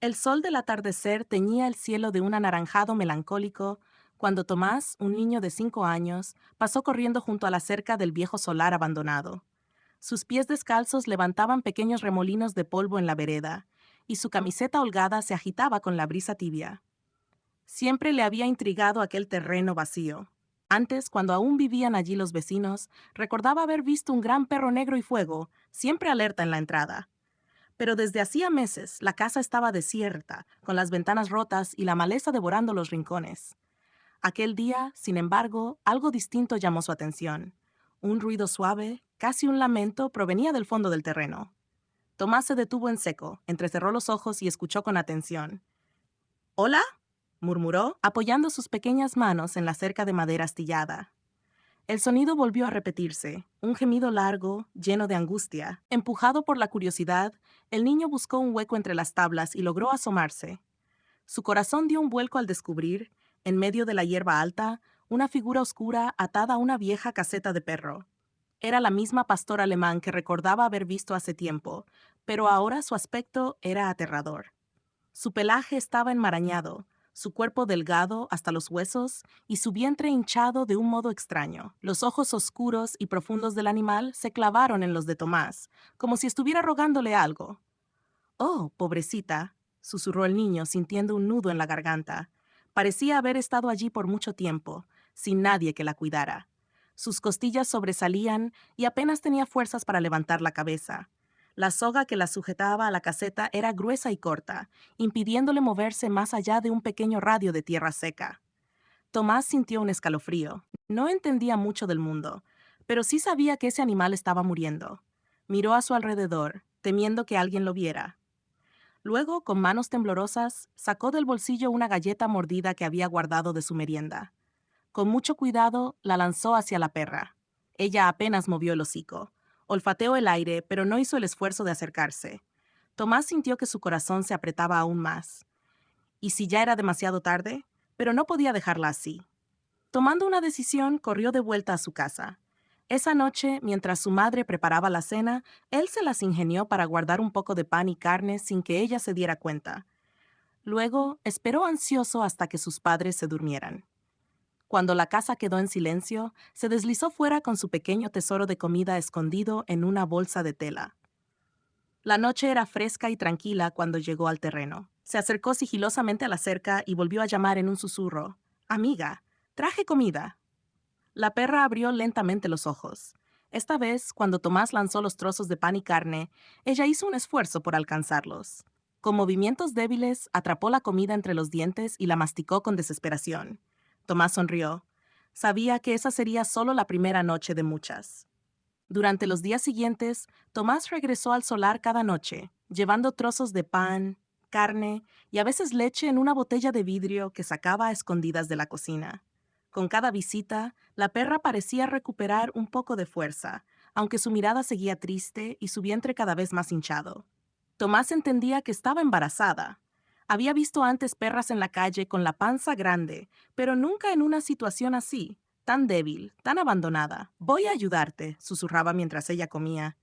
El sol del atardecer teñía el cielo de un anaranjado melancólico cuando Tomás, un niño de 5 años, pasó corriendo junto a la cerca del viejo solar abandonado. Sus pies descalzos levantaban pequeños remolinos de polvo en la vereda, y su camiseta holgada se agitaba con la brisa tibia. Siempre le había intrigado aquel terreno vacío. Antes, cuando aún vivían allí los vecinos, recordaba haber visto un gran perro negro y fuego, siempre alerta en la entrada. Pero desde hacía meses la casa estaba desierta, con las ventanas rotas y la maleza devorando los rincones. Aquel día, sin embargo, algo distinto llamó su atención. Un ruido suave, casi un lamento, provenía del fondo del terreno. Tomás se detuvo en seco, entrecerró los ojos y escuchó con atención. ¿Hola?, murmuró, apoyando sus pequeñas manos en la cerca de madera astillada. El sonido volvió a repetirse, un gemido largo, lleno de angustia. Empujado por la curiosidad, el niño buscó un hueco entre las tablas y logró asomarse. Su corazón dio un vuelco al descubrir, en medio de la hierba alta, una figura oscura atada a una vieja caseta de perro. Era la misma pastor alemán que recordaba haber visto hace tiempo, pero ahora su aspecto era aterrador. Su pelaje estaba enmarañado, su cuerpo delgado hasta los huesos y su vientre hinchado de un modo extraño. Los ojos oscuros y profundos del animal se clavaron en los de Tomás, como si estuviera rogándole algo. «Oh, pobrecita», susurró el niño sintiendo un nudo en la garganta. Parecía haber estado allí por mucho tiempo, sin nadie que la cuidara. Sus costillas sobresalían y apenas tenía fuerzas para levantar la cabeza. La soga que la sujetaba a la caseta era gruesa y corta, impidiéndole moverse más allá de un pequeño radio de tierra seca. Tomás sintió un escalofrío. No entendía mucho del mundo, pero sí sabía que ese animal estaba muriendo. Miró a su alrededor, temiendo que alguien lo viera. Luego, con manos temblorosas, sacó del bolsillo una galleta mordida que había guardado de su merienda. Con mucho cuidado, la lanzó hacia la perra. Ella apenas movió el hocico. Olfateó el aire, pero no hizo el esfuerzo de acercarse. Tomás sintió que su corazón se apretaba aún más. ¿Y si ya era demasiado tarde? Pero no podía dejarla así. Tomando una decisión, corrió de vuelta a su casa. Esa noche, mientras su madre preparaba la cena, él se las ingenió para guardar un poco de pan y carne sin que ella se diera cuenta. Luego, esperó ansioso hasta que sus padres se durmieran. Cuando la casa quedó en silencio, se deslizó fuera con su pequeño tesoro de comida escondido en una bolsa de tela. La noche era fresca y tranquila cuando llegó al terreno. Se acercó sigilosamente a la cerca y volvió a llamar en un susurro. «Amiga, traje comida». La perra abrió lentamente los ojos. Esta vez, cuando Tomás lanzó los trozos de pan y carne, ella hizo un esfuerzo por alcanzarlos. Con movimientos débiles, atrapó la comida entre los dientes y la masticó con desesperación. Tomás sonrió. Sabía que esa sería solo la primera noche de muchas. Durante los días siguientes, Tomás regresó al solar cada noche, llevando trozos de pan, carne y a veces leche en una botella de vidrio que sacaba a escondidas de la cocina. Con cada visita, la perra parecía recuperar un poco de fuerza, aunque su mirada seguía triste y su vientre cada vez más hinchado. Tomás entendía que estaba embarazada. Había visto antes perras en la calle con la panza grande, pero nunca en una situación así, tan débil, tan abandonada. «Voy a ayudarte», susurraba mientras ella comía.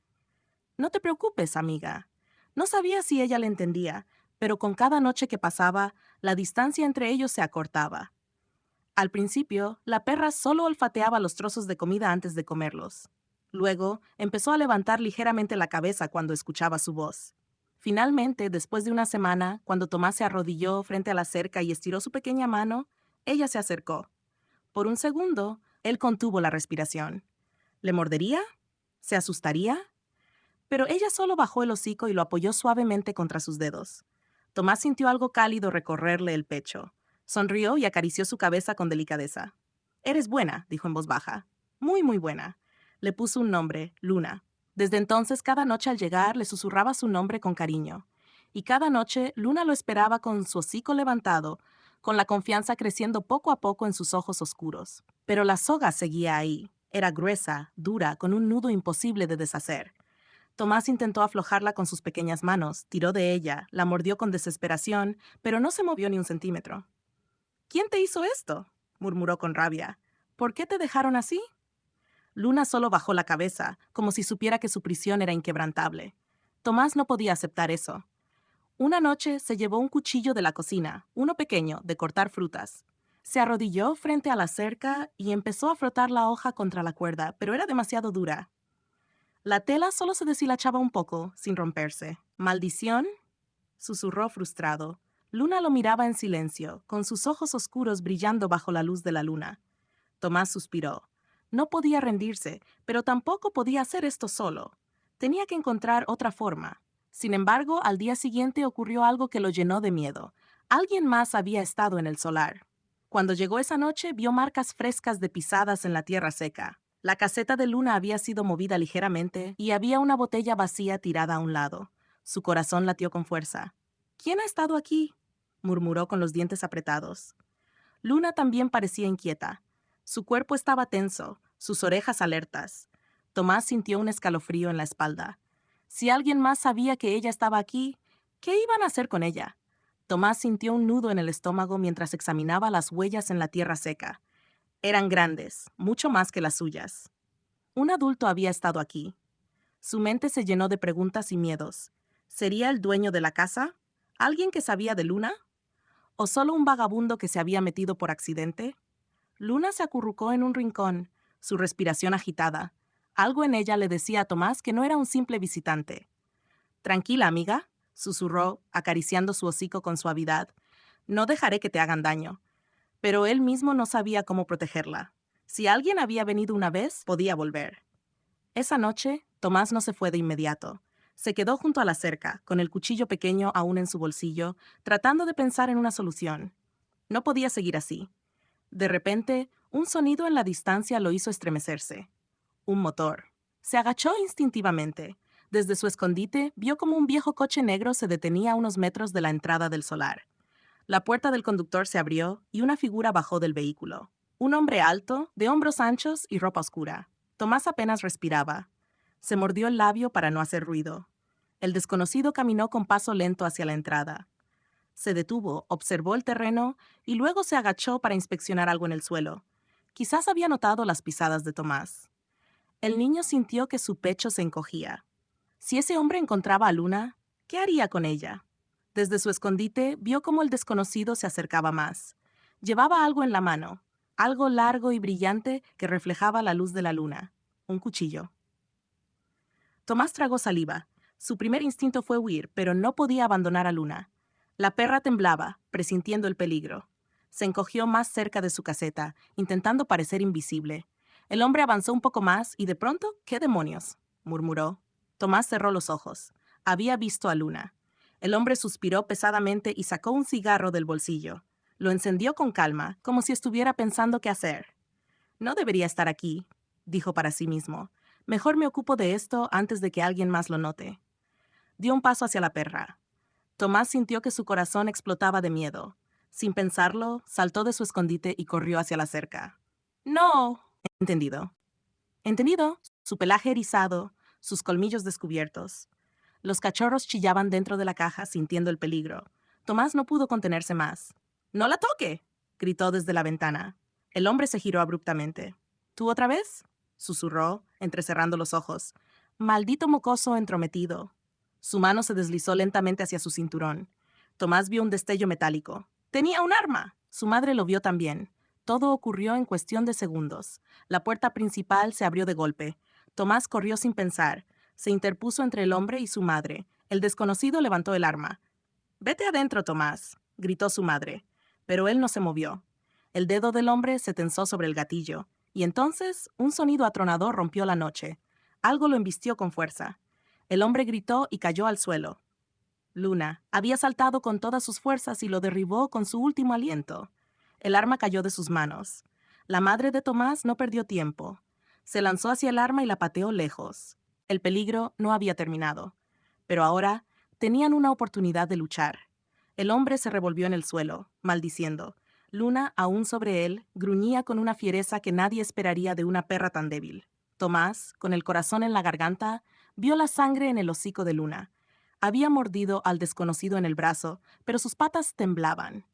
«No te preocupes, amiga». No sabía si ella le entendía, pero con cada noche que pasaba, la distancia entre ellos se acortaba. Al principio, la perra solo olfateaba los trozos de comida antes de comerlos. Luego, empezó a levantar ligeramente la cabeza cuando escuchaba su voz. Finalmente, después de una semana, cuando Tomás se arrodilló frente a la cerca y estiró su pequeña mano, ella se acercó. Por un segundo, él contuvo la respiración. ¿Le mordería? ¿Se asustaría? Pero ella solo bajó el hocico y lo apoyó suavemente contra sus dedos. Tomás sintió algo cálido recorrerle el pecho. Sonrió y acarició su cabeza con delicadeza. «Eres buena», dijo en voz baja. «Muy, muy buena». Le puso un nombre, Luna. Desde entonces, cada noche al llegar, le susurraba su nombre con cariño. Y cada noche, Luna lo esperaba con su hocico levantado, con la confianza creciendo poco a poco en sus ojos oscuros. Pero la soga seguía ahí. Era gruesa, dura, con un nudo imposible de deshacer. Tomás intentó aflojarla con sus pequeñas manos, tiró de ella, la mordió con desesperación, pero no se movió ni un centímetro. «¿Quién te hizo esto?», murmuró con rabia. «¿Por qué te dejaron así?». Luna solo bajó la cabeza, como si supiera que su prisión era inquebrantable. Tomás no podía aceptar eso. Una noche se llevó un cuchillo de la cocina, uno pequeño, de cortar frutas. Se arrodilló frente a la cerca y empezó a frotar la hoja contra la cuerda, pero era demasiado dura. La tela solo se deshilachaba un poco, sin romperse. ¿Maldición?, susurró frustrado. Luna lo miraba en silencio, con sus ojos oscuros brillando bajo la luz de la luna. Tomás suspiró. No podía rendirse, pero tampoco podía hacer esto solo. Tenía que encontrar otra forma. Sin embargo, al día siguiente ocurrió algo que lo llenó de miedo. Alguien más había estado en el solar. Cuando llegó esa noche, vio marcas frescas de pisadas en la tierra seca. La caseta de Luna había sido movida ligeramente y había una botella vacía tirada a un lado. Su corazón latió con fuerza. ¿Quién ha estado aquí?, murmuró con los dientes apretados. Luna también parecía inquieta. Su cuerpo estaba tenso, sus orejas alertas. Tomás sintió un escalofrío en la espalda. Si alguien más sabía que ella estaba aquí, ¿qué iban a hacer con ella? Tomás sintió un nudo en el estómago mientras examinaba las huellas en la tierra seca. Eran grandes, mucho más que las suyas. Un adulto había estado aquí. Su mente se llenó de preguntas y miedos. ¿Sería el dueño de la casa? ¿Alguien que sabía de Luna? ¿O solo un vagabundo que se había metido por accidente? Luna se acurrucó en un rincón, su respiración agitada. Algo en ella le decía a Tomás que no era un simple visitante. Tranquila, amiga, susurró, acariciando su hocico con suavidad. No dejaré que te hagan daño. Pero él mismo no sabía cómo protegerla. Si alguien había venido una vez, podía volver. Esa noche, Tomás no se fue de inmediato. Se quedó junto a la cerca, con el cuchillo pequeño aún en su bolsillo, tratando de pensar en una solución. No podía seguir así. De repente, un sonido en la distancia lo hizo estremecerse. Un motor. Se agachó instintivamente. Desde su escondite, vio como un viejo coche negro se detenía a unos metros de la entrada del solar. La puerta del conductor se abrió y una figura bajó del vehículo. Un hombre alto, de hombros anchos y ropa oscura. Tomás apenas respiraba. Se mordió el labio para no hacer ruido. El desconocido caminó con paso lento hacia la entrada. Se detuvo, observó el terreno y luego se agachó para inspeccionar algo en el suelo. Quizás había notado las pisadas de Tomás. El niño sintió que su pecho se encogía. Si ese hombre encontraba a Luna, ¿qué haría con ella? Desde su escondite vio cómo el desconocido se acercaba más. Llevaba algo en la mano, algo largo y brillante que reflejaba la luz de la luna. Un cuchillo. Tomás tragó saliva. Su primer instinto fue huir, pero no podía abandonar a Luna. La perra temblaba, presintiendo el peligro. Se encogió más cerca de su caseta, intentando parecer invisible. El hombre avanzó un poco más y de pronto, ¿qué demonios?, murmuró. Tomás cerró los ojos. Había visto a Luna. El hombre suspiró pesadamente y sacó un cigarro del bolsillo. Lo encendió con calma, como si estuviera pensando qué hacer. No debería estar aquí, dijo para sí mismo. Mejor me ocupo de esto antes de que alguien más lo note. Dio un paso hacia la perra. Tomás sintió que su corazón explotaba de miedo. Sin pensarlo, saltó de su escondite y corrió hacia la cerca. ¡No! Entendido. Entendido. Su pelaje erizado, sus colmillos descubiertos. Los cachorros chillaban dentro de la caja sintiendo el peligro. Tomás no pudo contenerse más. ¡No la toque!, gritó desde la ventana. El hombre se giró abruptamente. ¿Tú otra vez?, susurró, entrecerrando los ojos. Maldito mocoso entrometido. Su mano se deslizó lentamente hacia su cinturón. Tomás vio un destello metálico. ¡Tenía un arma! Su madre lo vio también. Todo ocurrió en cuestión de segundos. La puerta principal se abrió de golpe. Tomás corrió sin pensar. Se interpuso entre el hombre y su madre. El desconocido levantó el arma. «Vete adentro, Tomás», gritó su madre. Pero él no se movió. El dedo del hombre se tensó sobre el gatillo. Y entonces un sonido atronador rompió la noche. Algo lo embistió con fuerza. El hombre gritó y cayó al suelo. Luna había saltado con todas sus fuerzas y lo derribó con su último aliento. El arma cayó de sus manos. La madre de Tomás no perdió tiempo. Se lanzó hacia el arma y la pateó lejos. El peligro no había terminado. Pero ahora tenían una oportunidad de luchar. El hombre se revolvió en el suelo, maldiciendo. Luna, aún sobre él, gruñía con una fiereza que nadie esperaría de una perra tan débil. Tomás, con el corazón en la garganta, vio la sangre en el hocico de Luna. Había mordido al desconocido en el brazo, pero sus patas temblaban.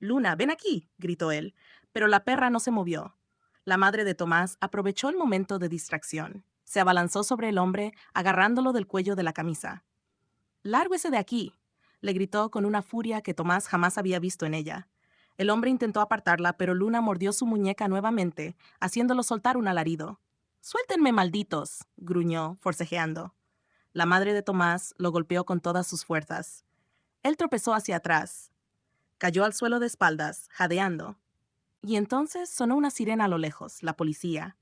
«Luna, ven aquí», gritó él, pero la perra no se movió. La madre de Tomás aprovechó el momento de distracción. Se abalanzó sobre el hombre, agarrándolo del cuello de la camisa. «Lárguese de aquí». le gritó con una furia que Tomás jamás había visto en ella. El hombre intentó apartarla, pero Luna mordió su muñeca nuevamente, haciéndolo soltar un alarido. «¡Suéltenme, malditos!», gruñó, forcejeando. La madre de Tomás lo golpeó con todas sus fuerzas. Él tropezó hacia atrás. Cayó al suelo de espaldas, jadeando. Y entonces sonó una sirena a lo lejos, la policía.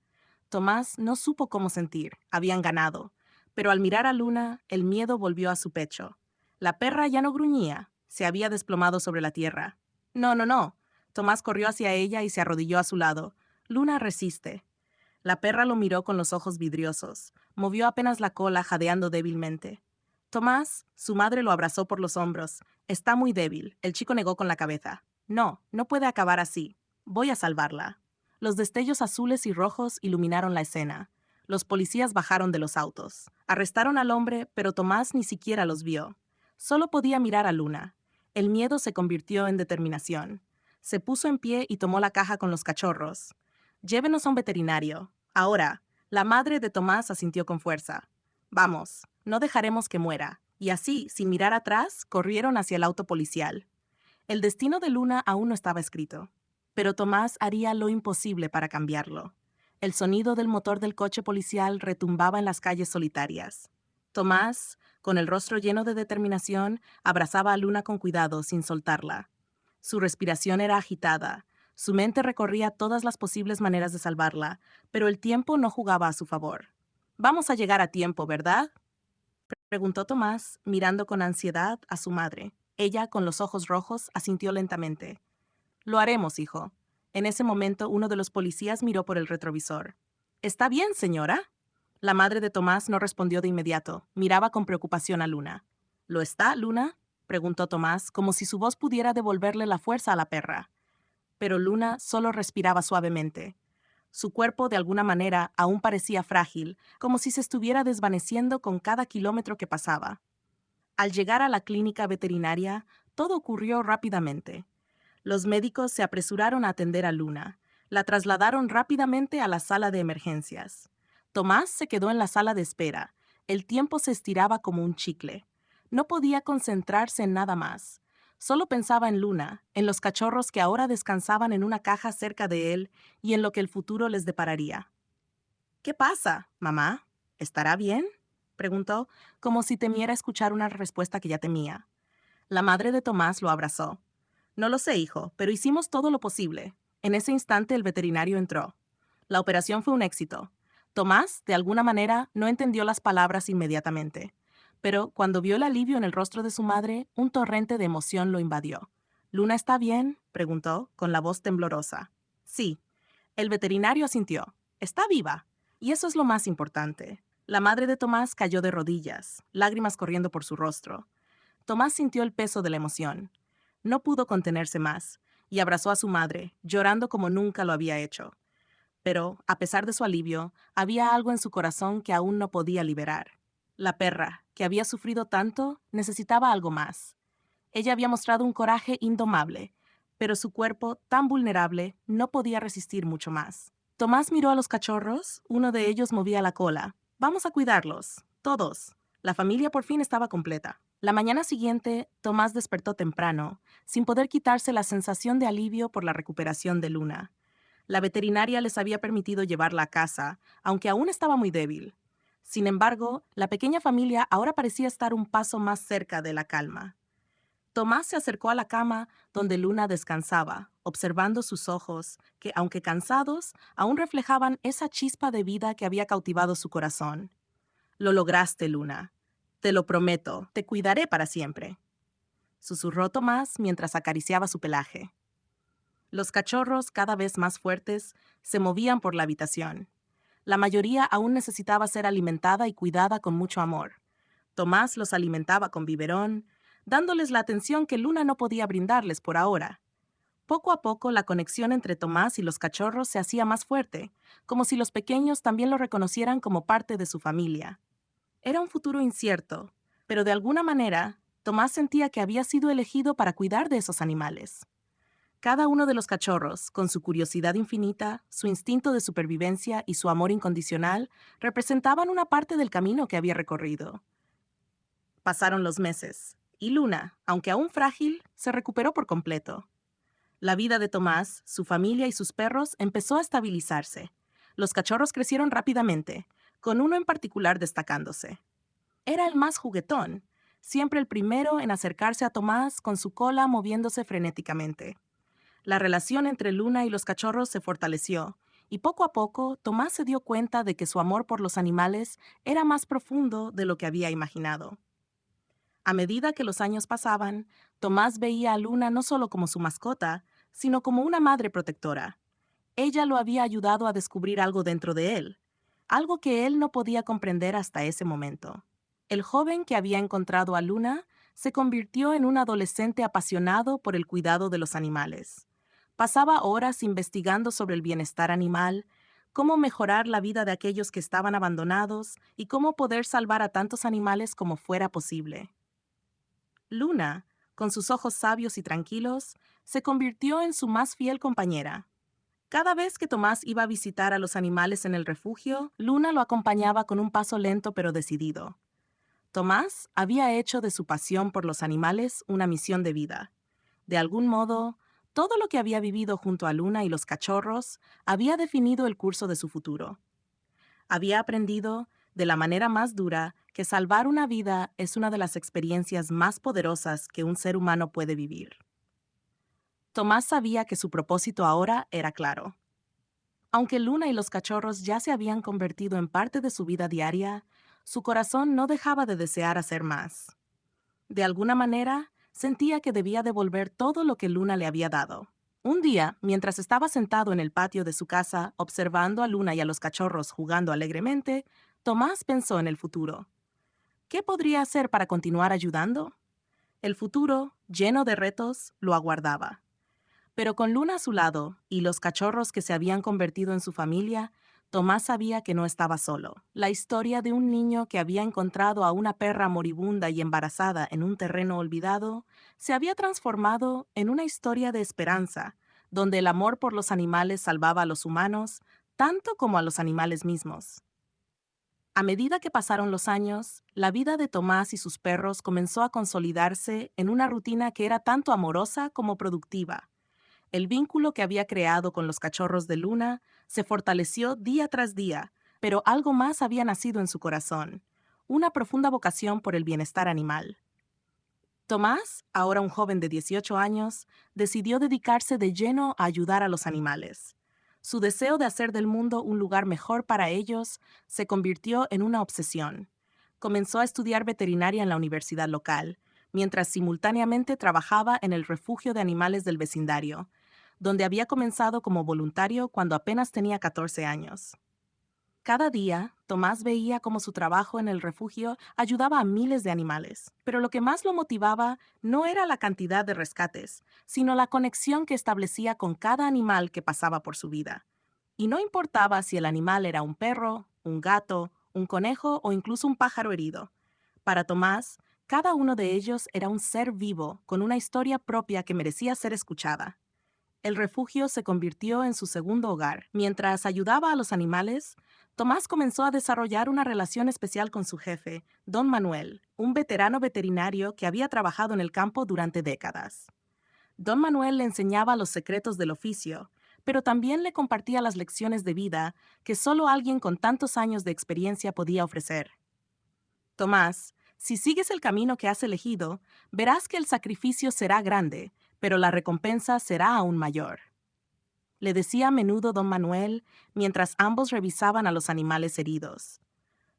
Tomás no supo cómo sentir, habían ganado. Pero al mirar a Luna, el miedo volvió a su pecho. La perra ya no gruñía, se había desplomado sobre la tierra. No, no, no. Tomás corrió hacia ella y se arrodilló a su lado. Luna resiste. La perra lo miró con los ojos vidriosos. Movió apenas la cola, jadeando débilmente. Tomás, su madre lo abrazó por los hombros. Está muy débil, el chico negó con la cabeza. No, no puede acabar así. Voy a salvarla. Los destellos azules y rojos iluminaron la escena. Los policías bajaron de los autos. Arrestaron al hombre, pero Tomás ni siquiera los vio. Solo podía mirar a Luna. El miedo se convirtió en determinación. Se puso en pie y tomó la caja con los cachorros. Llévenos a un veterinario. Ahora. La madre de Tomás asintió con fuerza. Vamos, no dejaremos que muera. Y así, sin mirar atrás, corrieron hacia el auto policial. El destino de Luna aún no estaba escrito, pero Tomás haría lo imposible para cambiarlo. El sonido del motor del coche policial retumbaba en las calles solitarias. Tomás, con el rostro lleno de determinación, abrazaba a Luna con cuidado, sin soltarla. Su respiración era agitada. Su mente recorría todas las posibles maneras de salvarla, pero el tiempo no jugaba a su favor. «Vamos a llegar a tiempo, ¿verdad?», preguntó Tomás, mirando con ansiedad a su madre. Ella, con los ojos rojos, asintió lentamente. «Lo haremos, hijo». En ese momento, uno de los policías miró por el retrovisor. «¿Está bien, señora?». La madre de Tomás no respondió de inmediato. Miraba con preocupación a Luna. «¿Lo está, Luna?», preguntó Tomás, como si su voz pudiera devolverle la fuerza a la perra. Pero Luna solo respiraba suavemente. Su cuerpo, de alguna manera, aún parecía frágil, como si se estuviera desvaneciendo con cada kilómetro que pasaba. Al llegar a la clínica veterinaria, todo ocurrió rápidamente. Los médicos se apresuraron a atender a Luna. La trasladaron rápidamente a la sala de emergencias. Tomás se quedó en la sala de espera. El tiempo se estiraba como un chicle. No podía concentrarse en nada más. Solo pensaba en Luna, en los cachorros que ahora descansaban en una caja cerca de él y en lo que el futuro les depararía. «¿Qué pasa, mamá? ¿Estará bien?», preguntó, como si temiera escuchar una respuesta que ya temía. La madre de Tomás lo abrazó. «No lo sé, hijo, pero hicimos todo lo posible». En ese instante el veterinario entró. La operación fue un éxito. Tomás, de alguna manera, no entendió las palabras inmediatamente. Pero cuando vio el alivio en el rostro de su madre, un torrente de emoción lo invadió. «¿Luna está bien?», preguntó, con la voz temblorosa. «Sí». El veterinario asintió. «Está viva». Y eso es lo más importante. La madre de Tomás cayó de rodillas, lágrimas corriendo por su rostro. Tomás sintió el peso de la emoción. No pudo contenerse más, y abrazó a su madre, llorando como nunca lo había hecho. Pero, a pesar de su alivio, había algo en su corazón que aún no podía liberar. La perra, que había sufrido tanto, necesitaba algo más. Ella había mostrado un coraje indomable, pero su cuerpo, tan vulnerable, no podía resistir mucho más. Tomás miró a los cachorros, uno de ellos movía la cola. «Vamos a cuidarlos, todos». La familia por fin estaba completa. La mañana siguiente, Tomás despertó temprano, sin poder quitarse la sensación de alivio por la recuperación de Luna. La veterinaria les había permitido llevarla a casa, aunque aún estaba muy débil. Sin embargo, la pequeña familia ahora parecía estar un paso más cerca de la calma. Tomás se acercó a la cama donde Luna descansaba, observando sus ojos, que, aunque cansados, aún reflejaban esa chispa de vida que había cautivado su corazón. «Lo lograste, Luna. Te lo prometo, te cuidaré para siempre», susurró Tomás mientras acariciaba su pelaje. Los cachorros, cada vez más fuertes, se movían por la habitación. La mayoría aún necesitaba ser alimentada y cuidada con mucho amor. Tomás los alimentaba con biberón, dándoles la atención que Luna no podía brindarles por ahora. Poco a poco, la conexión entre Tomás y los cachorros se hacía más fuerte, como si los pequeños también lo reconocieran como parte de su familia. Era un futuro incierto, pero de alguna manera, Tomás sentía que había sido elegido para cuidar de esos animales. Cada uno de los cachorros, con su curiosidad infinita, su instinto de supervivencia y su amor incondicional, representaban una parte del camino que había recorrido. Pasaron los meses. Y Luna, aunque aún frágil, se recuperó por completo. La vida de Tomás, su familia y sus perros empezó a estabilizarse. Los cachorros crecieron rápidamente, con uno en particular destacándose. Era el más juguetón, siempre el primero en acercarse a Tomás con su cola moviéndose frenéticamente. La relación entre Luna y los cachorros se fortaleció, y poco a poco Tomás se dio cuenta de que su amor por los animales era más profundo de lo que había imaginado. A medida que los años pasaban, Tomás veía a Luna no solo como su mascota, sino como una madre protectora. Ella lo había ayudado a descubrir algo dentro de él, algo que él no podía comprender hasta ese momento. El joven que había encontrado a Luna se convirtió en un adolescente apasionado por el cuidado de los animales. Pasaba horas investigando sobre el bienestar animal, cómo mejorar la vida de aquellos que estaban abandonados y cómo poder salvar a tantos animales como fuera posible. Luna, con sus ojos sabios y tranquilos, se convirtió en su más fiel compañera. Cada vez que Tomás iba a visitar a los animales en el refugio, Luna lo acompañaba con un paso lento pero decidido. Tomás había hecho de su pasión por los animales una misión de vida. De algún modo, todo lo que había vivido junto a Luna y los cachorros había definido el curso de su futuro. Había aprendido, de la manera más dura, que salvar una vida es una de las experiencias más poderosas que un ser humano puede vivir. Tomás sabía que su propósito ahora era claro. Aunque Luna y los cachorros ya se habían convertido en parte de su vida diaria, su corazón no dejaba de desear hacer más. De alguna manera, sentía que debía devolver todo lo que Luna le había dado. Un día, mientras estaba sentado en el patio de su casa observando a Luna y a los cachorros jugando alegremente, Tomás pensó en el futuro. ¿Qué podría hacer para continuar ayudando? El futuro, lleno de retos, lo aguardaba. Pero con Luna a su lado y los cachorros que se habían convertido en su familia, Tomás sabía que no estaba solo. La historia de un niño que había encontrado a una perra moribunda y embarazada en un terreno olvidado se había transformado en una historia de esperanza, donde el amor por los animales salvaba a los humanos, tanto como a los animales mismos. A medida que pasaron los años, la vida de Tomás y sus perros comenzó a consolidarse en una rutina que era tanto amorosa como productiva. El vínculo que había creado con los cachorros de Luna se fortaleció día tras día, pero algo más había nacido en su corazón, una profunda vocación por el bienestar animal. Tomás, ahora un joven de 18 años, decidió dedicarse de lleno a ayudar a los animales. Su deseo de hacer del mundo un lugar mejor para ellos se convirtió en una obsesión. Comenzó a estudiar veterinaria en la universidad local, mientras simultáneamente trabajaba en el refugio de animales del vecindario, donde había comenzado como voluntario cuando apenas tenía 14 años. Cada día, Tomás veía cómo su trabajo en el refugio ayudaba a miles de animales, pero lo que más lo motivaba no era la cantidad de rescates, sino la conexión que establecía con cada animal que pasaba por su vida. Y no importaba si el animal era un perro, un gato, un conejo o incluso un pájaro herido. Para Tomás, cada uno de ellos era un ser vivo con una historia propia que merecía ser escuchada. El refugio se convirtió en su segundo hogar. Mientras ayudaba a los animales, Tomás comenzó a desarrollar una relación especial con su jefe, don Manuel, un veterano veterinario que había trabajado en el campo durante décadas. Don Manuel le enseñaba los secretos del oficio, pero también le compartía las lecciones de vida que solo alguien con tantos años de experiencia podía ofrecer. Tomás, si sigues el camino que has elegido, verás que el sacrificio será grande, pero la recompensa será aún mayor. Le decía a menudo don Manuel mientras ambos revisaban a los animales heridos.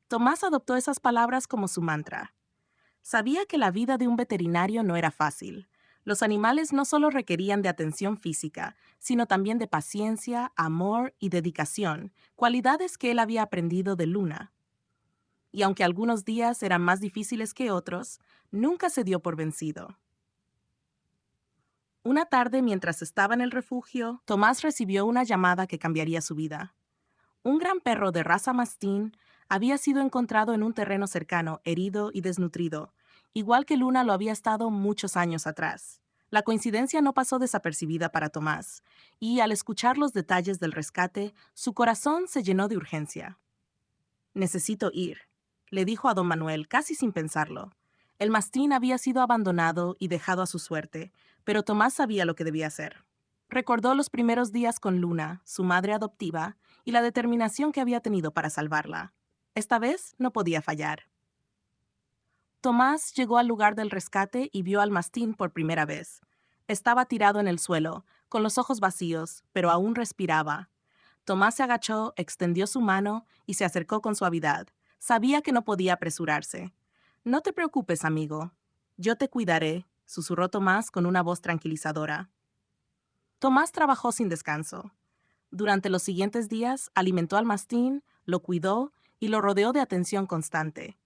Tomás adoptó esas palabras como su mantra. Sabía que la vida de un veterinario no era fácil. Los animales no solo requerían de atención física, sino también de paciencia, amor y dedicación, cualidades que él había aprendido de Luna. Y aunque algunos días eran más difíciles que otros, nunca se dio por vencido. Una tarde, mientras estaba en el refugio, Tomás recibió una llamada que cambiaría su vida. Un gran perro de raza mastín había sido encontrado en un terreno cercano, herido y desnutrido, igual que Luna lo había estado muchos años atrás. La coincidencia no pasó desapercibida para Tomás, y al escuchar los detalles del rescate, su corazón se llenó de urgencia. «Necesito ir», le dijo a don Manuel casi sin pensarlo. El mastín había sido abandonado y dejado a su suerte, pero Tomás sabía lo que debía hacer. Recordó los primeros días con Luna, su madre adoptiva, y la determinación que había tenido para salvarla. Esta vez no podía fallar. Tomás llegó al lugar del rescate y vio al mastín por primera vez. Estaba tirado en el suelo, con los ojos vacíos, pero aún respiraba. Tomás se agachó, extendió su mano y se acercó con suavidad. Sabía que no podía apresurarse. «No te preocupes, amigo. Yo te cuidaré», susurró Tomás con una voz tranquilizadora. Tomás trabajó sin descanso. Durante los siguientes días alimentó al mastín, lo cuidó y lo rodeó de atención constante.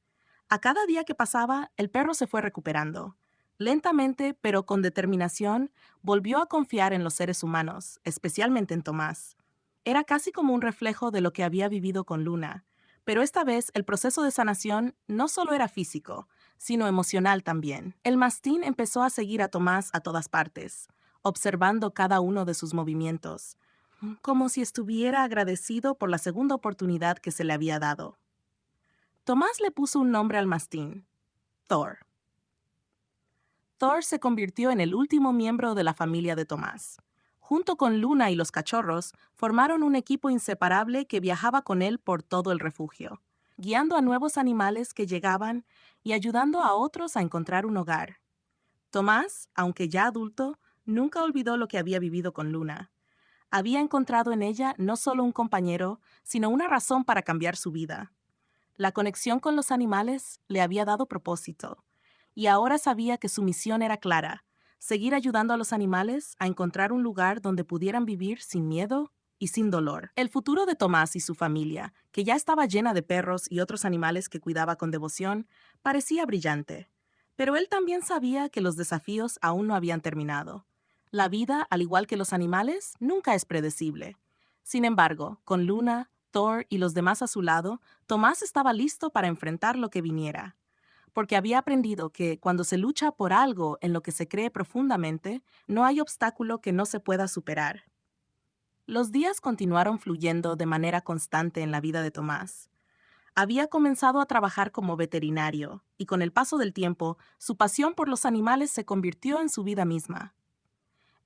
A cada día que pasaba, el perro se fue recuperando. Lentamente, pero con determinación, volvió a confiar en los seres humanos, especialmente en Tomás. Era casi como un reflejo de lo que había vivido con Luna, pero esta vez el proceso de sanación no solo era físico, sino emocional también. El mastín empezó a seguir a Tomás a todas partes, observando cada uno de sus movimientos, como si estuviera agradecido por la segunda oportunidad que se le había dado. Tomás le puso un nombre al mastín: Thor. Thor se convirtió en el último miembro de la familia de Tomás. Junto con Luna y los cachorros, formaron un equipo inseparable que viajaba con él por todo el refugio, guiando a nuevos animales que llegaban y ayudando a otros a encontrar un hogar. Tomás, aunque ya adulto, nunca olvidó lo que había vivido con Luna. Había encontrado en ella no solo un compañero, sino una razón para cambiar su vida. La conexión con los animales le había dado propósito, y ahora sabía que su misión era clara: seguir ayudando a los animales a encontrar un lugar donde pudieran vivir sin miedo y sin dolor. El futuro de Tomás y su familia, que ya estaba llena de perros y otros animales que cuidaba con devoción, parecía brillante. Pero él también sabía que los desafíos aún no habían terminado. La vida, al igual que los animales, nunca es predecible. Sin embargo, con Luna, Thor y los demás a su lado, Tomás estaba listo para enfrentar lo que viniera, porque había aprendido que cuando se lucha por algo en lo que se cree profundamente, no hay obstáculo que no se pueda superar. Los días continuaron fluyendo de manera constante en la vida de Tomás. Había comenzado a trabajar como veterinario, y con el paso del tiempo, su pasión por los animales se convirtió en su vida misma.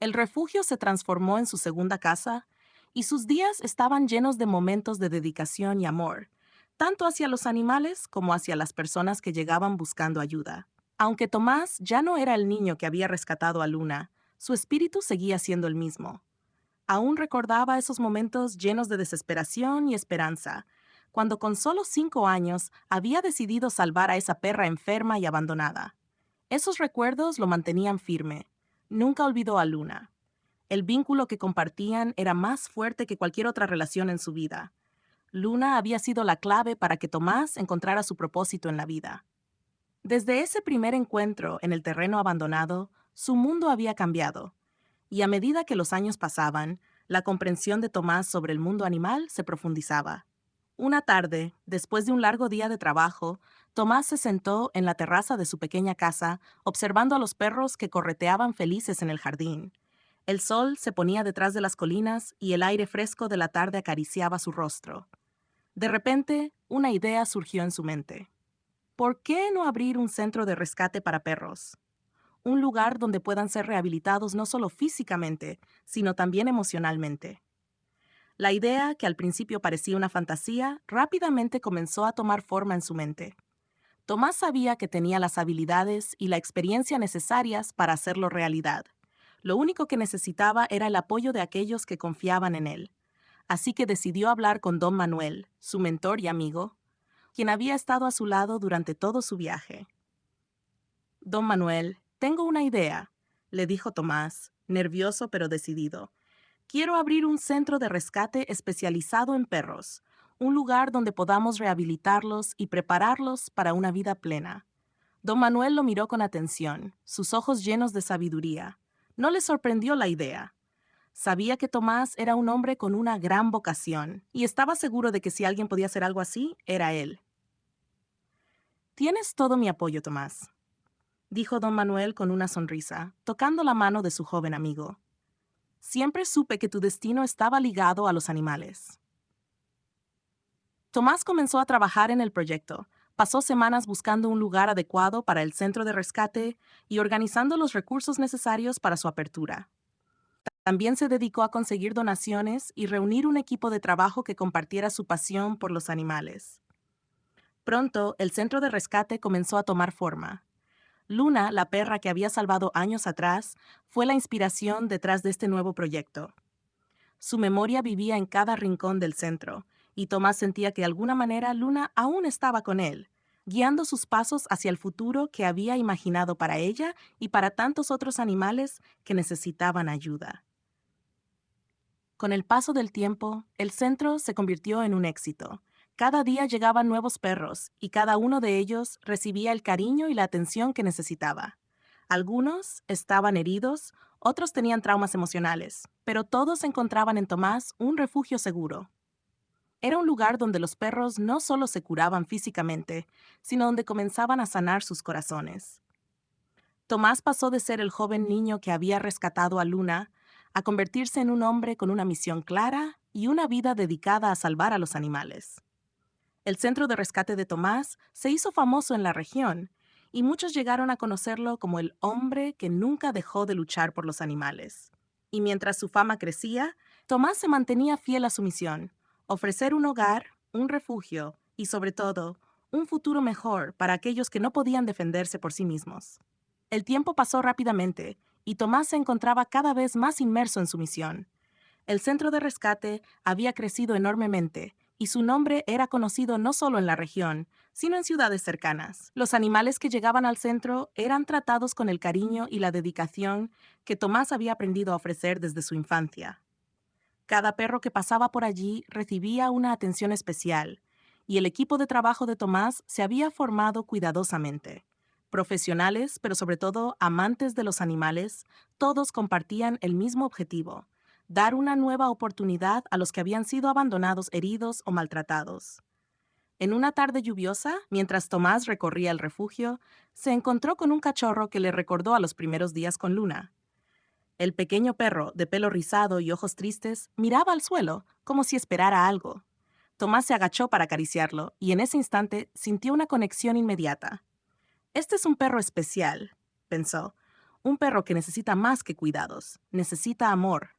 El refugio se transformó en su segunda casa, y sus días estaban llenos de momentos de dedicación y amor, tanto hacia los animales como hacia las personas que llegaban buscando ayuda. Aunque Tomás ya no era el niño que había rescatado a Luna, su espíritu seguía siendo el mismo. Aún recordaba esos momentos llenos de desesperación y esperanza, cuando con solo 5 años había decidido salvar a esa perra enferma y abandonada. Esos recuerdos lo mantenían firme. Nunca olvidó a Luna. El vínculo que compartían era más fuerte que cualquier otra relación en su vida. Luna había sido la clave para que Tomás encontrara su propósito en la vida. Desde ese primer encuentro en el terreno abandonado, su mundo había cambiado, y a medida que los años pasaban, la comprensión de Tomás sobre el mundo animal se profundizaba. Una tarde, después de un largo día de trabajo, Tomás se sentó en la terraza de su pequeña casa, observando a los perros que correteaban felices en el jardín. El sol se ponía detrás de las colinas y el aire fresco de la tarde acariciaba su rostro. De repente, una idea surgió en su mente. ¿Por qué no abrir un centro de rescate para perros? Un lugar donde puedan ser rehabilitados no solo físicamente, sino también emocionalmente. La idea, que al principio parecía una fantasía, rápidamente comenzó a tomar forma en su mente. Tomás sabía que tenía las habilidades y la experiencia necesarias para hacerlo realidad. Lo único que necesitaba era el apoyo de aquellos que confiaban en él. Así que decidió hablar con Don Manuel, su mentor y amigo, quien había estado a su lado durante todo su viaje. «Don Manuel, tengo una idea», le dijo Tomás, nervioso pero decidido. «Quiero abrir un centro de rescate especializado en perros, un lugar donde podamos rehabilitarlos y prepararlos para una vida plena». Don Manuel lo miró con atención, sus ojos llenos de sabiduría. No le sorprendió la idea. Sabía que Tomás era un hombre con una gran vocación, y estaba seguro de que si alguien podía hacer algo así, era él. «Tienes todo mi apoyo, Tomás», dijo don Manuel con una sonrisa, tocando la mano de su joven amigo. «Siempre supe que tu destino estaba ligado a los animales». Tomás comenzó a trabajar en el proyecto, Pasó semanas buscando un lugar adecuado para el centro de rescate y organizando los recursos necesarios para su apertura. También se dedicó a conseguir donaciones y reunir un equipo de trabajo que compartiera su pasión por los animales. Pronto, el centro de rescate comenzó a tomar forma. Luna, la perra que había salvado años atrás, fue la inspiración detrás de este nuevo proyecto. Su memoria vivía en cada rincón del centro, y Tomás sentía que de alguna manera Luna aún estaba con él, guiando sus pasos hacia el futuro que había imaginado para ella y para tantos otros animales que necesitaban ayuda. Con el paso del tiempo, el centro se convirtió en un éxito. Cada día llegaban nuevos perros y cada uno de ellos recibía el cariño y la atención que necesitaba. Algunos estaban heridos, otros tenían traumas emocionales, pero todos encontraban en Tomás un refugio seguro. Era un lugar donde los perros no solo se curaban físicamente, sino donde comenzaban a sanar sus corazones. Tomás pasó de ser el joven niño que había rescatado a Luna a convertirse en un hombre con una misión clara y una vida dedicada a salvar a los animales. El centro de rescate de Tomás se hizo famoso en la región y muchos llegaron a conocerlo como el hombre que nunca dejó de luchar por los animales. Y mientras su fama crecía, Tomás se mantenía fiel a su misión: ofrecer un hogar, un refugio y, sobre todo, un futuro mejor para aquellos que no podían defenderse por sí mismos. El tiempo pasó rápidamente y Tomás se encontraba cada vez más inmerso en su misión. El centro de rescate había crecido enormemente y su nombre era conocido no solo en la región, sino en ciudades cercanas. Los animales que llegaban al centro eran tratados con el cariño y la dedicación que Tomás había aprendido a ofrecer desde su infancia. Cada perro que pasaba por allí recibía una atención especial, y el equipo de trabajo de Tomás se había formado cuidadosamente. Profesionales, pero sobre todo amantes de los animales, todos compartían el mismo objetivo: dar una nueva oportunidad a los que habían sido abandonados, heridos o maltratados. En una tarde lluviosa, mientras Tomás recorría el refugio, se encontró con un cachorro que le recordó a los primeros días con Luna. El pequeño perro, de pelo rizado y ojos tristes, miraba al suelo, como si esperara algo. Tomás se agachó para acariciarlo, y en ese instante sintió una conexión inmediata. Este es un perro especial, pensó. Un perro que necesita más que cuidados, necesita amor.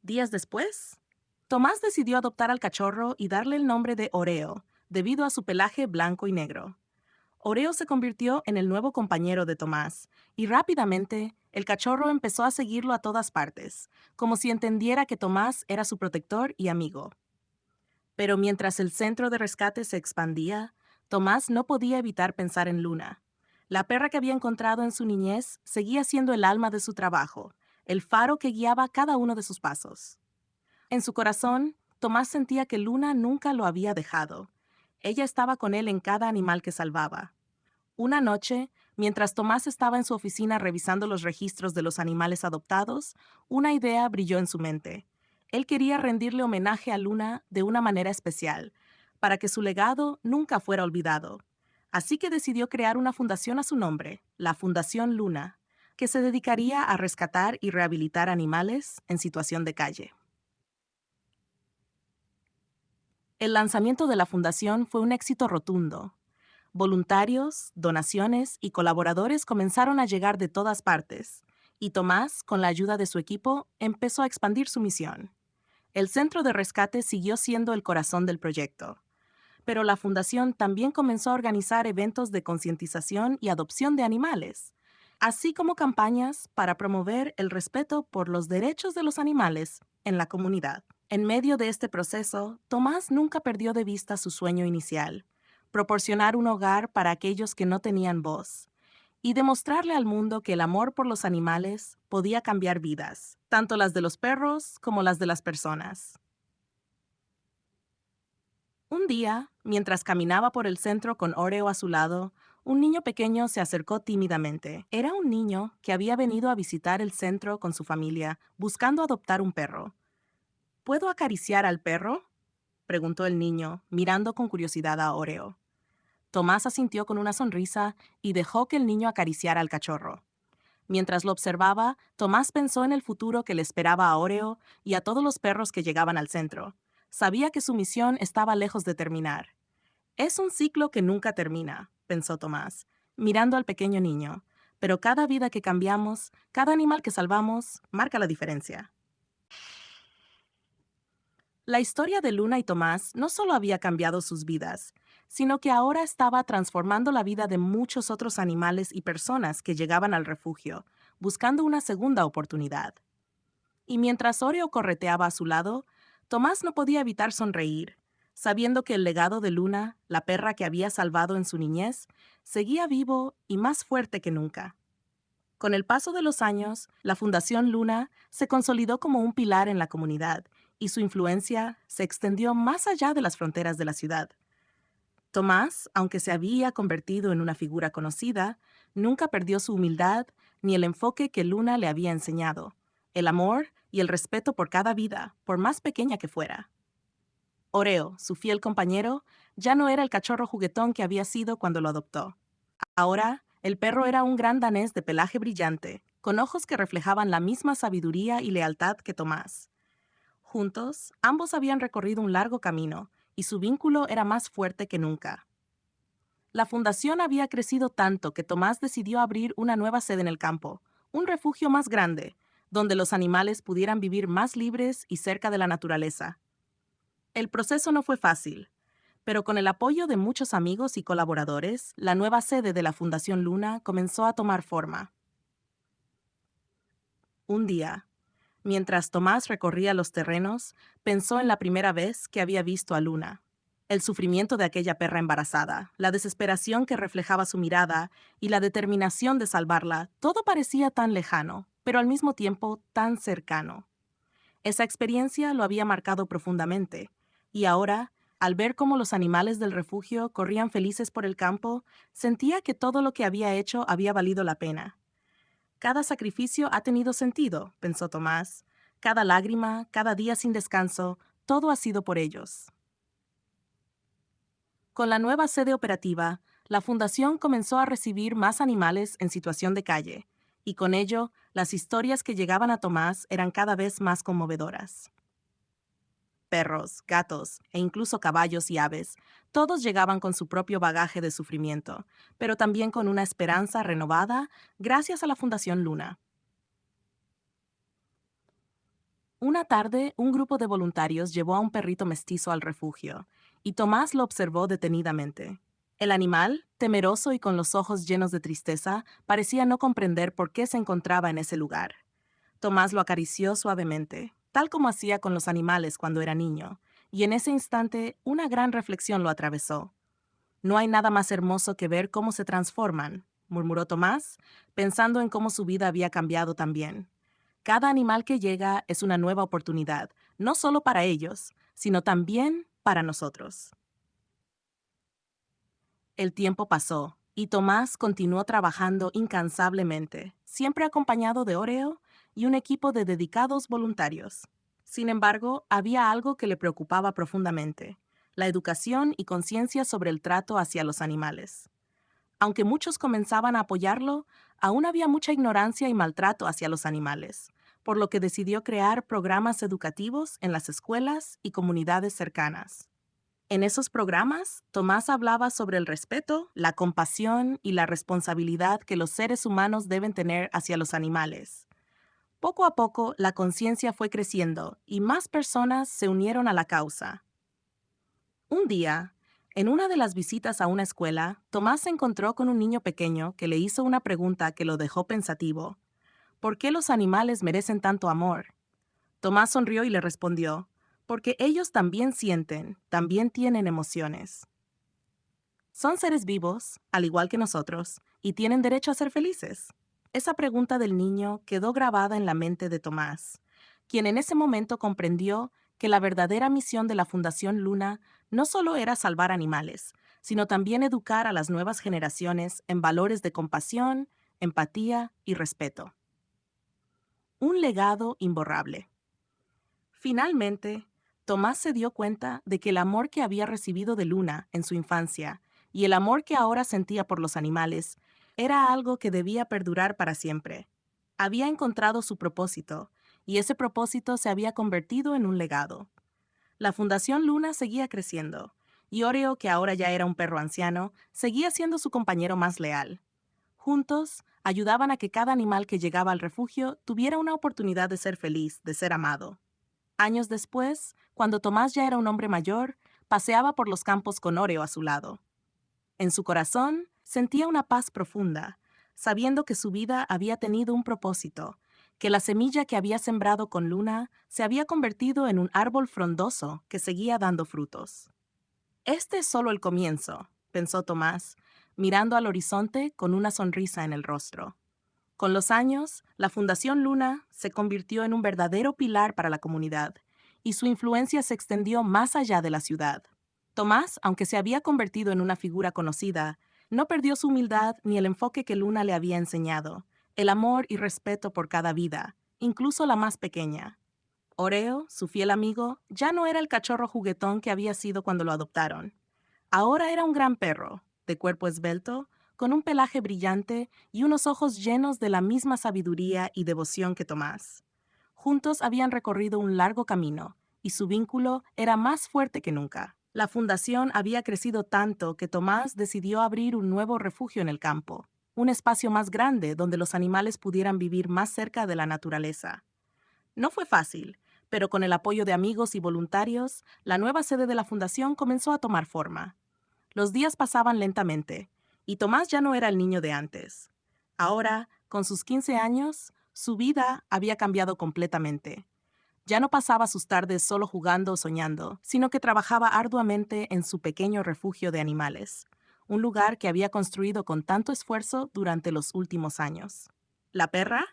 Días después, Tomás decidió adoptar al cachorro y darle el nombre de Oreo, debido a su pelaje blanco y negro. Oreo se convirtió en el nuevo compañero de Tomás, y rápidamente el cachorro empezó a seguirlo a todas partes, como si entendiera que Tomás era su protector y amigo. Pero mientras el centro de rescate se expandía, Tomás no podía evitar pensar en Luna. La perra que había encontrado en su niñez seguía siendo el alma de su trabajo, el faro que guiaba cada uno de sus pasos. En su corazón, Tomás sentía que Luna nunca lo había dejado. Ella estaba con él en cada animal que salvaba. Una noche, mientras Tomás estaba en su oficina revisando los registros de los animales adoptados, una idea brilló en su mente. Él quería rendirle homenaje a Luna de una manera especial, para que su legado nunca fuera olvidado. Así que decidió crear una fundación a su nombre, la Fundación Luna, que se dedicaría a rescatar y rehabilitar animales en situación de calle. El lanzamiento de la fundación fue un éxito rotundo. Voluntarios, donaciones y colaboradores comenzaron a llegar de todas partes, y Tomás, con la ayuda de su equipo, empezó a expandir su misión. El centro de rescate siguió siendo el corazón del proyecto, pero la fundación también comenzó a organizar eventos de concientización y adopción de animales, así como campañas para promover el respeto por los derechos de los animales en la comunidad. En medio de este proceso, Tomás nunca perdió de vista su sueño inicial: proporcionar un hogar para aquellos que no tenían voz, y demostrarle al mundo que el amor por los animales podía cambiar vidas, tanto las de los perros como las de las personas. Un día, mientras caminaba por el centro con Oreo a su lado, un niño pequeño se acercó tímidamente. Era un niño que había venido a visitar el centro con su familia, buscando adoptar un perro. ¿Puedo acariciar al perro?, preguntó el niño, mirando con curiosidad a Oreo. Tomás asintió con una sonrisa y dejó que el niño acariciara al cachorro. Mientras lo observaba, Tomás pensó en el futuro que le esperaba a Oreo y a todos los perros que llegaban al centro. Sabía que su misión estaba lejos de terminar. Es un ciclo que nunca termina, pensó Tomás, mirando al pequeño niño, pero cada vida que cambiamos, cada animal que salvamos, marca la diferencia. La historia de Luna y Tomás no solo había cambiado sus vidas, sino que ahora estaba transformando la vida de muchos otros animales y personas que llegaban al refugio, buscando una segunda oportunidad. Y mientras Oreo correteaba a su lado, Tomás no podía evitar sonreír, sabiendo que el legado de Luna, la perra que había salvado en su niñez, seguía vivo y más fuerte que nunca. Con el paso de los años, la Fundación Luna se consolidó como un pilar en la comunidad y su influencia se extendió más allá de las fronteras de la ciudad. Tomás, aunque se había convertido en una figura conocida, nunca perdió su humildad ni el enfoque que Luna le había enseñado, el amor y el respeto por cada vida, por más pequeña que fuera. Oreo, su fiel compañero, ya no era el cachorro juguetón que había sido cuando lo adoptó. Ahora, el perro era un gran danés de pelaje brillante, con ojos que reflejaban la misma sabiduría y lealtad que Tomás. Juntos, ambos habían recorrido un largo camino, y su vínculo era más fuerte que nunca. La fundación había crecido tanto que Tomás decidió abrir una nueva sede en el campo, un refugio más grande, donde los animales pudieran vivir más libres y cerca de la naturaleza. El proceso no fue fácil, pero con el apoyo de muchos amigos y colaboradores, la nueva sede de la Fundación Luna comenzó a tomar forma. Un día, mientras Tomás recorría los terrenos, pensó en la primera vez que había visto a Luna. El sufrimiento de aquella perra embarazada, la desesperación que reflejaba su mirada y la determinación de salvarla, todo parecía tan lejano, pero al mismo tiempo tan cercano. Esa experiencia lo había marcado profundamente, y ahora, al ver cómo los animales del refugio corrían felices por el campo, sentía que todo lo que había hecho había valido la pena. Cada sacrificio ha tenido sentido, pensó Tomás. Cada lágrima, cada día sin descanso, todo ha sido por ellos. Con la nueva sede operativa, la fundación comenzó a recibir más animales en situación de calle, y con ello, las historias que llegaban a Tomás eran cada vez más conmovedoras. Perros, gatos e incluso caballos y aves, todos llegaban con su propio bagaje de sufrimiento, pero también con una esperanza renovada gracias a la Fundación Luna. Una tarde, un grupo de voluntarios llevó a un perrito mestizo al refugio, y Tomás lo observó detenidamente. El animal, temeroso y con los ojos llenos de tristeza, parecía no comprender por qué se encontraba en ese lugar. Tomás lo acarició suavemente, tal como hacía con los animales cuando era niño, y en ese instante una gran reflexión lo atravesó. No hay nada más hermoso que ver cómo se transforman, murmuró Tomás, pensando en cómo su vida había cambiado también. Cada animal que llega es una nueva oportunidad, no solo para ellos, sino también para nosotros. El tiempo pasó, y Tomás continuó trabajando incansablemente, siempre acompañado de Oreo y un equipo de dedicados voluntarios. Sin embargo, había algo que le preocupaba profundamente: la educación y conciencia sobre el trato hacia los animales. Aunque muchos comenzaban a apoyarlo, aún había mucha ignorancia y maltrato hacia los animales, por lo que decidió crear programas educativos en las escuelas y comunidades cercanas. En esos programas, Tomás hablaba sobre el respeto, la compasión y la responsabilidad que los seres humanos deben tener hacia los animales. Poco a poco, la conciencia fue creciendo y más personas se unieron a la causa. Un día, en una de las visitas a una escuela, Tomás se encontró con un niño pequeño que le hizo una pregunta que lo dejó pensativo. ¿Por qué los animales merecen tanto amor? Tomás sonrió y le respondió: porque ellos también sienten, también tienen emociones. Son seres vivos, al igual que nosotros, y tienen derecho a ser felices. Esa pregunta del niño quedó grabada en la mente de Tomás, quien en ese momento comprendió que la verdadera misión de la Fundación Luna no solo era salvar animales, sino también educar a las nuevas generaciones en valores de compasión, empatía y respeto. Un legado imborrable. Finalmente, Tomás se dio cuenta de que el amor que había recibido de Luna en su infancia y el amor que ahora sentía por los animales era algo que debía perdurar para siempre. Había encontrado su propósito, y ese propósito se había convertido en un legado. La Fundación Luna seguía creciendo, y Oreo, que ahora ya era un perro anciano, seguía siendo su compañero más leal. Juntos, ayudaban a que cada animal que llegaba al refugio tuviera una oportunidad de ser feliz, de ser amado. Años después, cuando Tomás ya era un hombre mayor, paseaba por los campos con Oreo a su lado. En su corazón sentía una paz profunda, sabiendo que su vida había tenido un propósito, que la semilla que había sembrado con Luna se había convertido en un árbol frondoso que seguía dando frutos. Este es solo el comienzo, pensó Tomás, mirando al horizonte con una sonrisa en el rostro. Con los años, la Fundación Luna se convirtió en un verdadero pilar para la comunidad, y su influencia se extendió más allá de la ciudad. Tomás, aunque se había convertido en una figura conocida, no perdió su humildad ni el enfoque que Luna le había enseñado, el amor y respeto por cada vida, incluso la más pequeña. Oreo, su fiel amigo, ya no era el cachorro juguetón que había sido cuando lo adoptaron. Ahora era un gran perro, de cuerpo esbelto, con un pelaje brillante y unos ojos llenos de la misma sabiduría y devoción que Tomás. Juntos habían recorrido un largo camino, y su vínculo era más fuerte que nunca. La fundación había crecido tanto que Tomás decidió abrir un nuevo refugio en el campo, un espacio más grande donde los animales pudieran vivir más cerca de la naturaleza. No fue fácil, pero con el apoyo de amigos y voluntarios, la nueva sede de la fundación comenzó a tomar forma. Los días pasaban lentamente, y Tomás ya no era el niño de antes. Ahora, con sus 15 años, su vida había cambiado completamente. Ya no pasaba sus tardes solo jugando o soñando, sino que trabajaba arduamente en su pequeño refugio de animales, un lugar que había construido con tanto esfuerzo durante los últimos años. La perra,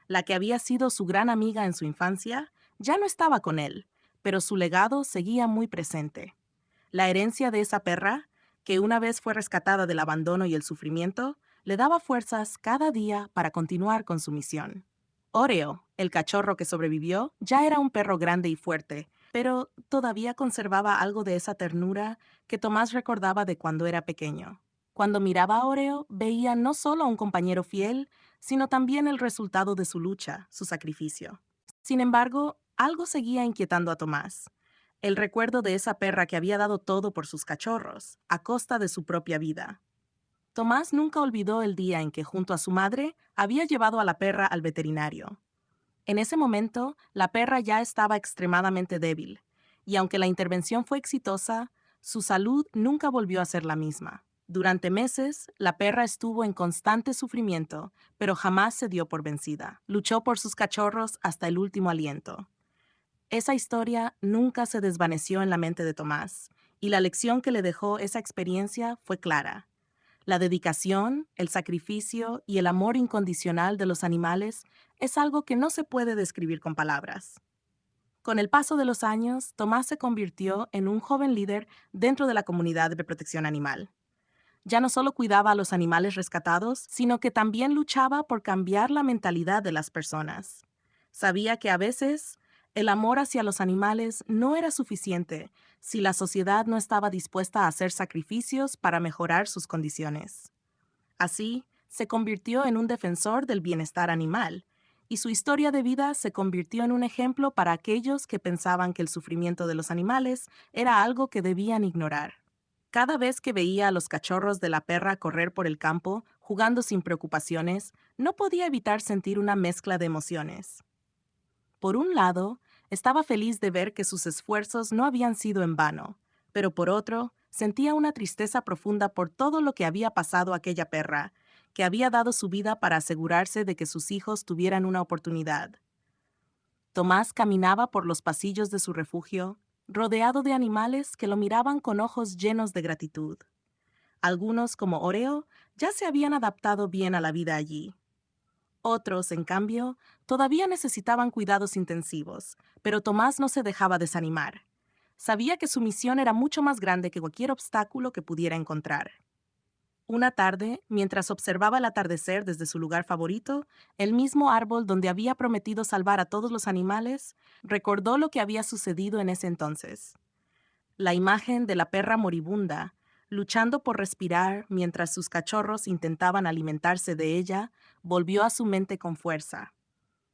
la que había sido su gran amiga en su infancia, ya no estaba con él, pero su legado seguía muy presente. La herencia de esa perra, que una vez fue rescatada del abandono y el sufrimiento, le daba fuerzas cada día para continuar con su misión. Oreo, el cachorro que sobrevivió, ya era un perro grande y fuerte, pero todavía conservaba algo de esa ternura que Tomás recordaba de cuando era pequeño. Cuando miraba a Oreo, veía no solo a un compañero fiel, sino también el resultado de su lucha, su sacrificio. Sin embargo, algo seguía inquietando a Tomás. El recuerdo de esa perra que había dado todo por sus cachorros, a costa de su propia vida. Tomás nunca olvidó el día en que, junto a su madre, había llevado a la perra al veterinario. En ese momento, la perra ya estaba extremadamente débil, y aunque la intervención fue exitosa, su salud nunca volvió a ser la misma. Durante meses, la perra estuvo en constante sufrimiento, pero jamás se dio por vencida. Luchó por sus cachorros hasta el último aliento. Esa historia nunca se desvaneció en la mente de Tomás, y la lección que le dejó esa experiencia fue clara. La dedicación, el sacrificio y el amor incondicional de los animales es algo que no se puede describir con palabras. Con el paso de los años, Tomás se convirtió en un joven líder dentro de la comunidad de protección animal. Ya no solo cuidaba a los animales rescatados, sino que también luchaba por cambiar la mentalidad de las personas. Sabía que a veces el amor hacia los animales no era suficiente si la sociedad no estaba dispuesta a hacer sacrificios para mejorar sus condiciones. Así, se convirtió en un defensor del bienestar animal, y su historia de vida se convirtió en un ejemplo para aquellos que pensaban que el sufrimiento de los animales era algo que debían ignorar. Cada vez que veía a los cachorros de la perra correr por el campo, jugando sin preocupaciones, no podía evitar sentir una mezcla de emociones. Por un lado, estaba feliz de ver que sus esfuerzos no habían sido en vano, pero por otro, sentía una tristeza profunda por todo lo que había pasado a aquella perra, que había dado su vida para asegurarse de que sus hijos tuvieran una oportunidad. Tomás caminaba por los pasillos de su refugio, rodeado de animales que lo miraban con ojos llenos de gratitud. Algunos, como Oreo, ya se habían adaptado bien a la vida allí. Otros, en cambio, todavía necesitaban cuidados intensivos, pero Tomás no se dejaba desanimar. Sabía que su misión era mucho más grande que cualquier obstáculo que pudiera encontrar. Una tarde, mientras observaba el atardecer desde su lugar favorito, el mismo árbol donde había prometido salvar a todos los animales, recordó lo que había sucedido en ese entonces. La imagen de la perra moribunda, luchando por respirar mientras sus cachorros intentaban alimentarse de ella, volvió a su mente con fuerza.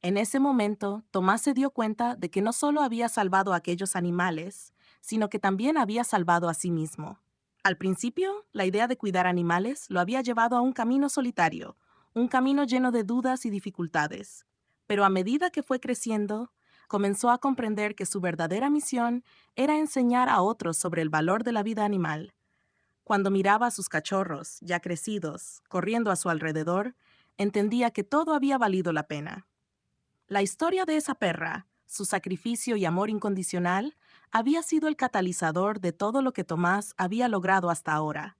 En ese momento, Tomás se dio cuenta de que no solo había salvado a aquellos animales, sino que también había salvado a sí mismo. Al principio, la idea de cuidar animales lo había llevado a un camino solitario, un camino lleno de dudas y dificultades. Pero a medida que fue creciendo, comenzó a comprender que su verdadera misión era enseñar a otros sobre el valor de la vida animal. Cuando miraba a sus cachorros, ya crecidos, corriendo a su alrededor, entendía que todo había valido la pena. La historia de esa perra, su sacrificio y amor incondicional, había sido el catalizador de todo lo que Tomás había logrado hasta ahora.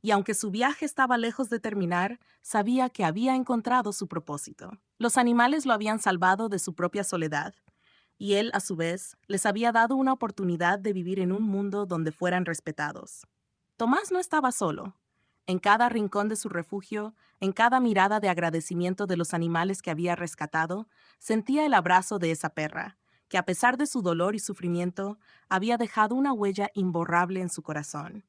Y aunque su viaje estaba lejos de terminar, sabía que había encontrado su propósito. Los animales lo habían salvado de su propia soledad, y él, a su vez, les había dado una oportunidad de vivir en un mundo donde fueran respetados. Tomás no estaba solo. En cada rincón de su refugio, en cada mirada de agradecimiento de los animales que había rescatado, sentía el abrazo de esa perra, que a pesar de su dolor y sufrimiento, había dejado una huella imborrable en su corazón.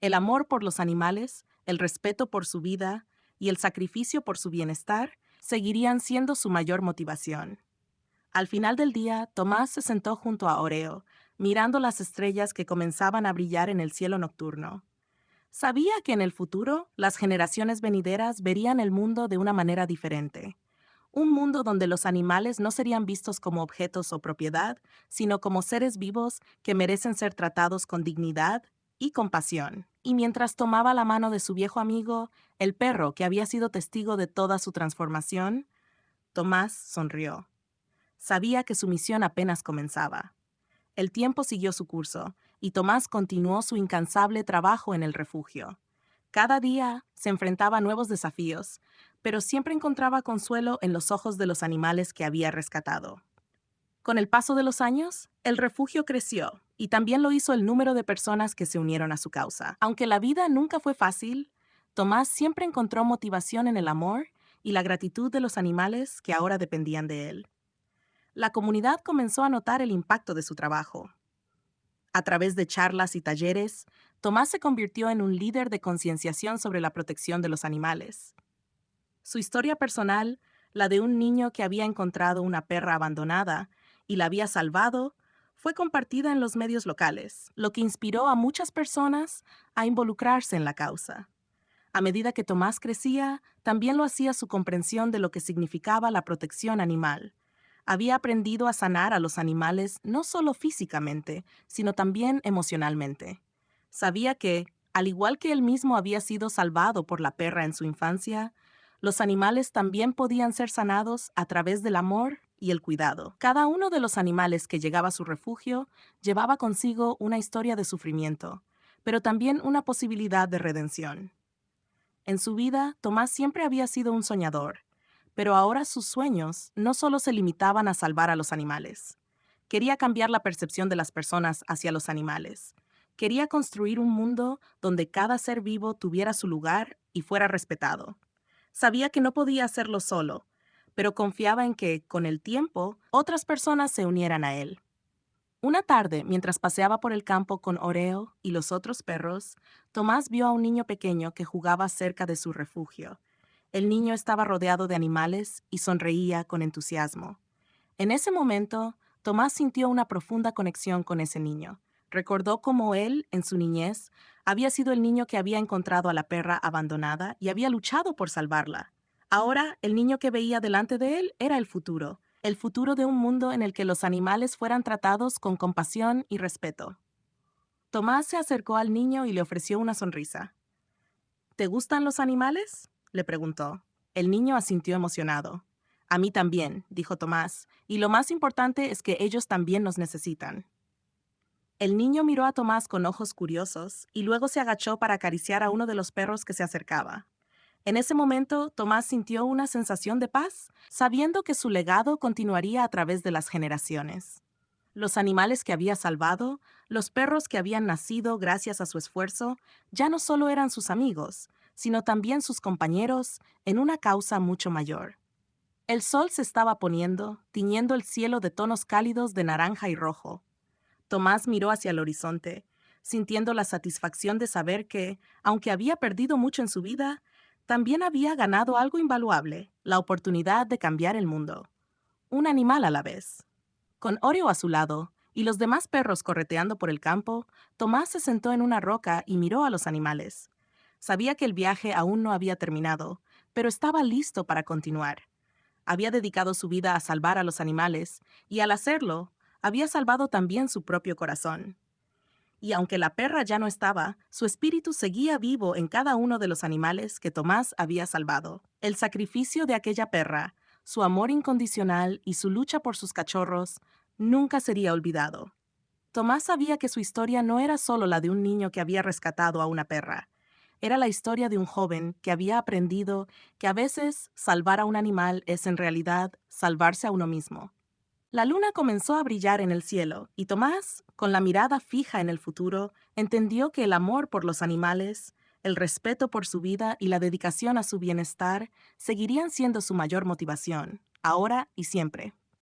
El amor por los animales, el respeto por su vida y el sacrificio por su bienestar seguirían siendo su mayor motivación. Al final del día, Tomás se sentó junto a Oreo, mirando las estrellas que comenzaban a brillar en el cielo nocturno. Sabía que en el futuro, las generaciones venideras verían el mundo de una manera diferente. Un mundo donde los animales no serían vistos como objetos o propiedad, sino como seres vivos que merecen ser tratados con dignidad y compasión. Y mientras tomaba la mano de su viejo amigo, el perro que había sido testigo de toda su transformación, Tomás sonrió. Sabía que su misión apenas comenzaba. El tiempo siguió su curso, y Tomás continuó su incansable trabajo en el refugio. Cada día se enfrentaba a nuevos desafíos, pero siempre encontraba consuelo en los ojos de los animales que había rescatado. Con el paso de los años, el refugio creció, y también lo hizo el número de personas que se unieron a su causa. Aunque la vida nunca fue fácil, Tomás siempre encontró motivación en el amor y la gratitud de los animales que ahora dependían de él. La comunidad comenzó a notar el impacto de su trabajo. A través de charlas y talleres, Tomás se convirtió en un líder de concienciación sobre la protección de los animales. Su historia personal, la de un niño que había encontrado una perra abandonada y la había salvado, fue compartida en los medios locales, lo que inspiró a muchas personas a involucrarse en la causa. A medida que Tomás crecía, también lo hacía su comprensión de lo que significaba la protección animal. Había aprendido a sanar a los animales no solo físicamente, sino también emocionalmente. Sabía que, al igual que él mismo había sido salvado por la perra en su infancia, los animales también podían ser sanados a través del amor y el cuidado. Cada uno de los animales que llegaba a su refugio llevaba consigo una historia de sufrimiento, pero también una posibilidad de redención. En su vida, Tomás siempre había sido un soñador, pero ahora sus sueños no solo se limitaban a salvar a los animales. Quería cambiar la percepción de las personas hacia los animales. Quería construir un mundo donde cada ser vivo tuviera su lugar y fuera respetado. Sabía que no podía hacerlo solo, pero confiaba en que, con el tiempo, otras personas se unieran a él. Una tarde, mientras paseaba por el campo con Oreo y los otros perros, Tomás vio a un niño pequeño que jugaba cerca de su refugio. El niño estaba rodeado de animales y sonreía con entusiasmo. En ese momento, Tomás sintió una profunda conexión con ese niño. Recordó cómo él, en su niñez, había sido el niño que había encontrado a la perra abandonada y había luchado por salvarla. Ahora, el niño que veía delante de él era el futuro de un mundo en el que los animales fueran tratados con compasión y respeto. Tomás se acercó al niño y le ofreció una sonrisa. ¿Te gustan los animales?, le preguntó. El niño asintió emocionado. A mí también, dijo Tomás, y lo más importante es que ellos también nos necesitan. El niño miró a Tomás con ojos curiosos y luego se agachó para acariciar a uno de los perros que se acercaba. En ese momento, Tomás sintió una sensación de paz, sabiendo que su legado continuaría a través de las generaciones. Los animales que había salvado, los perros que habían nacido gracias a su esfuerzo, ya no solo eran sus amigos, sino también sus compañeros en una causa mucho mayor. El sol se estaba poniendo, tiñendo el cielo de tonos cálidos de naranja y rojo. Tomás miró hacia el horizonte, sintiendo la satisfacción de saber que, aunque había perdido mucho en su vida, también había ganado algo invaluable, la oportunidad de cambiar el mundo. Un animal a la vez. Con Oreo a su lado, y los demás perros correteando por el campo, Tomás se sentó en una roca y miró a los animales. Sabía que el viaje aún no había terminado, pero estaba listo para continuar. Había dedicado su vida a salvar a los animales, y al hacerlo, había salvado también su propio corazón. Y aunque la perra ya no estaba, su espíritu seguía vivo en cada uno de los animales que Tomás había salvado. El sacrificio de aquella perra, su amor incondicional y su lucha por sus cachorros nunca sería olvidado. Tomás sabía que su historia no era solo la de un niño que había rescatado a una perra. Era la historia de un joven que había aprendido que a veces salvar a un animal es en realidad salvarse a uno mismo. La luna comenzó a brillar en el cielo, y Tomás, con la mirada fija en el futuro, entendió que el amor por los animales, el respeto por su vida y la dedicación a su bienestar seguirían siendo su mayor motivación, ahora y siempre.